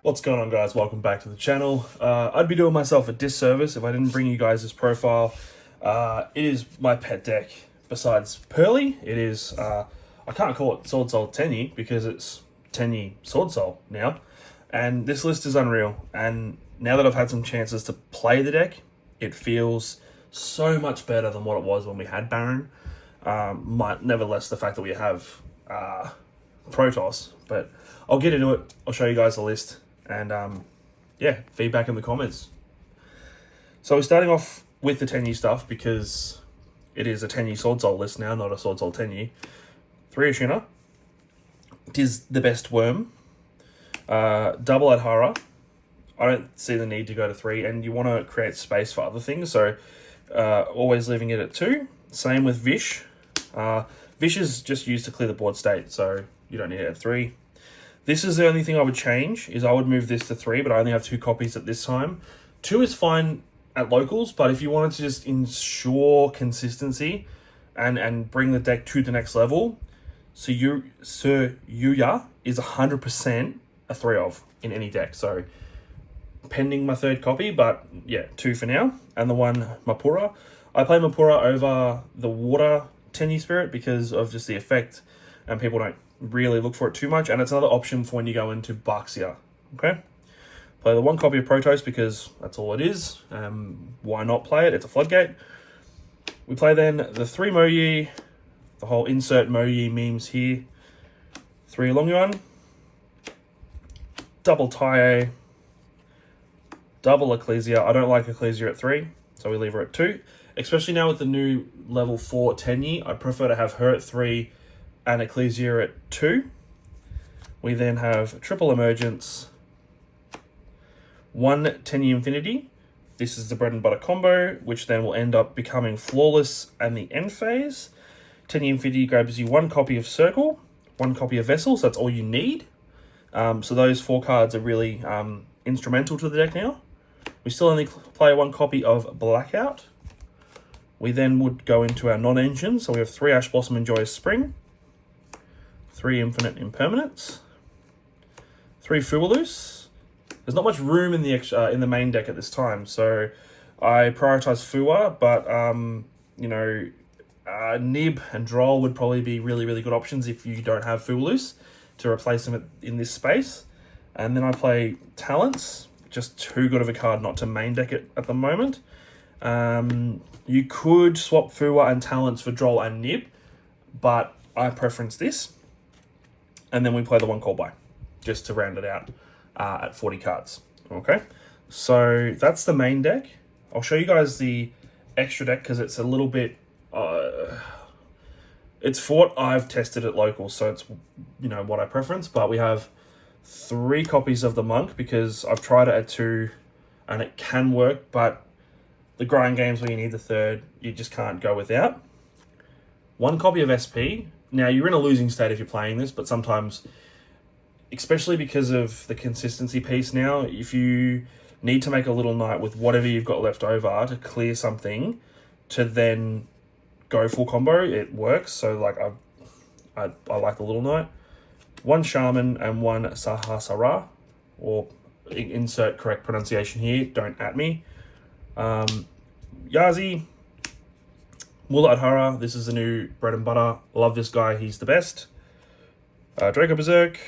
What's going on, guys? Welcome back to the channel. I'd be doing myself a disservice if I didn't bring you guys this profile. It is my pet deck. Besides Pearly, it is, I can't call it Sword Soul Tenyi because it's Tenyi Sword Soul now. And this list is unreal. And now that I've had some chances to play the deck, it feels so much better than what it was when we had Baron. Nevertheless, the fact that we have Protoss, but I'll get into it. I'll show you guys the list. And yeah, feedback in the comments. So we're starting off with the Tenyi stuff because it is a Tenyi Sword Soul list now, not a Sword Soul Tenyi. 3 Ashina. It is the best worm. Double Adhara. I don't see the need to go to 3, and you want to create space for other things, so always leaving it at 2. Same with Vish. Vish is just used to clear the board state, so you don't need it at 3. This is the only thing I would change, is I would move this to 3, but I only have 2 copies at this time. 2 is fine at locals, but if you wanted to just ensure consistency and bring the deck to the next level, Sir Yuya is 100% a 3 of in any deck. So pending my 3rd copy, but yeah, 2 for now. And the one Mapura. I play Mapura over the Water Tenyi Spirit because of just the effect, and people don't really look for it too much, and it's another option for when you go into Baxia. Okay, play the 1 copy of Protoss because that's all it is. Why not play it? It's a floodgate. We play then the 3 Moyi, the whole insert Moyi memes here. 3 Longyuan, double Tai, double Ecclesia. I don't like Ecclesia at 3, so we leave her at 2. Especially now with the new level 4 Tenyi, I prefer to have her at 3 and Ecclesia at 2. We then have triple Emergence, 1 Tenyi Infinity. This is the bread and butter combo, which then will end up becoming Flawless and the end phase. Tenyi Infinity grabs you 1 copy of Circle, 1 copy of Vessel, so that's all you need. So those 4 cards are really instrumental to the deck now. We still only play 1 copy of Blackout. We then would go into our non-engine, so we have 3 Ash Blossom and Joyous Spring, 3 Infinite Impermanence, 3 Fuwaloose. There's not much room in the main deck at this time, so I prioritize Fuwa, but Nib and Droll would probably be really, really good options if you don't have Fuwaloose to replace them in this space. And then I play Talents, just too good of a card not to main deck it at the moment. You could swap Fuwa and Talents for Droll and Nib, but I preference this. And then we play the 1 Call By, just to round it out at 40 cards. Okay, so that's the main deck. I'll show you guys the extra deck because it's a little bit... it's for what I've tested at locals, so it's what I preference. But we have 3 copies of the Monk because I've tried it at 2 and it can work, but the grind games where you need the 3rd, you just can't go without. 1 copy of SP. Now, you're in a losing state if you're playing this, but sometimes, especially because of the consistency piece now, if you need to make a little knight with whatever you've got left over to clear something, to then go full combo, it works. So, like, I like the little knight. 1 Shaman and 1 Sahasrah, or insert correct pronunciation here, don't at me. Yazi, Mullah Adhara, this is the new bread and butter. Love this guy, he's the best. Draco Berserk,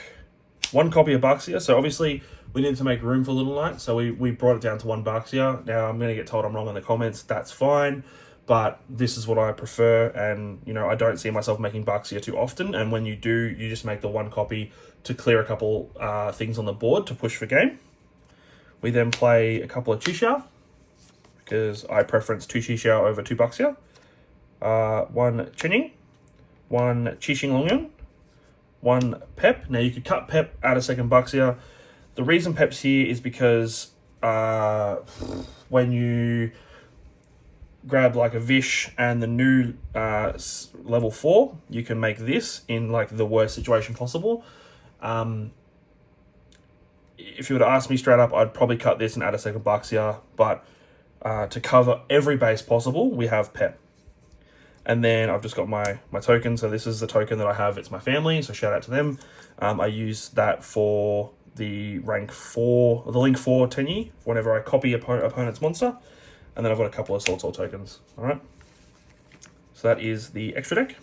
1 copy of Baxia. So obviously we need to make room for Little Knight, so we brought it down to 1 Baxia. Now I'm going to get told I'm wrong in the comments, that's fine, but this is what I prefer, and I don't see myself making Baxia too often, and when you do, you just make the 1 copy to clear a couple things on the board to push for game. We then play a couple of Chixiao, because I preference 2 Chixiao over 2 Baxia. 1 Chenying, 1 Qixing Longyuan, 1 Pep. Now you could cut Pep, add a 2nd Baxia. The reason Pep's here is because when you grab like a Vish and the new level 4, you can make this in like the worst situation possible. If you were to ask me straight up, I'd probably cut this and add a 2nd Baxia, but to cover every base possible, we have Pep. And then I've just got my token. So this is the token that I have. It's my family, so shout out to them. I use that for the rank 4, or the Link 4 Tenyi, whenever I copy opponent's monster. And then I've got a couple of Sword Soul tokens. Alright. So that is the extra deck.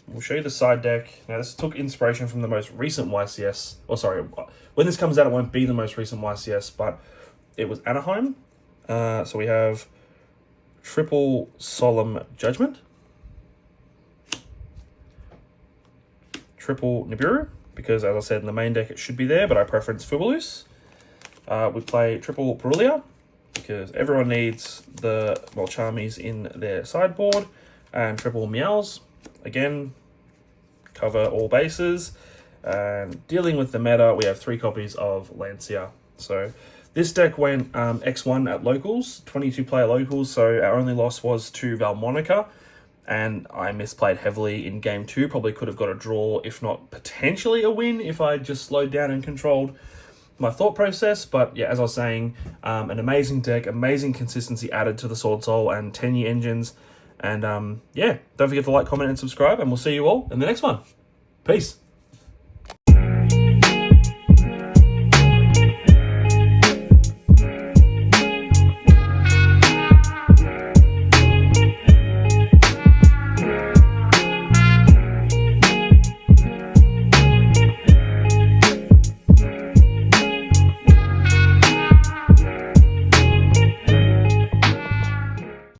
We'll show you the side deck. Now this took inspiration from the most recent YCS. Oh, sorry. When this comes out, it won't be the most recent YCS, but it was Anaheim. So we have triple Solemn Judgment, triple Nibiru, because as I said in the main deck it should be there, but I preference Fubalus. We play triple Perulia, because everyone needs the Molchamis in their sideboard, and triple Meows. Again, cover all bases. And dealing with the meta, we have 3 copies of Lancia. So this deck went X1 at locals, 22 player locals, so our only loss was to Valmonica, and I misplayed heavily in game 2. Probably could have got a draw, if not potentially a win, if I just slowed down and controlled my thought process. But yeah, as I was saying, an amazing deck, amazing consistency added to the Sword Soul and Tenyi engines. And yeah, don't forget to like, comment, and subscribe, and we'll see you all in the next one. Peace.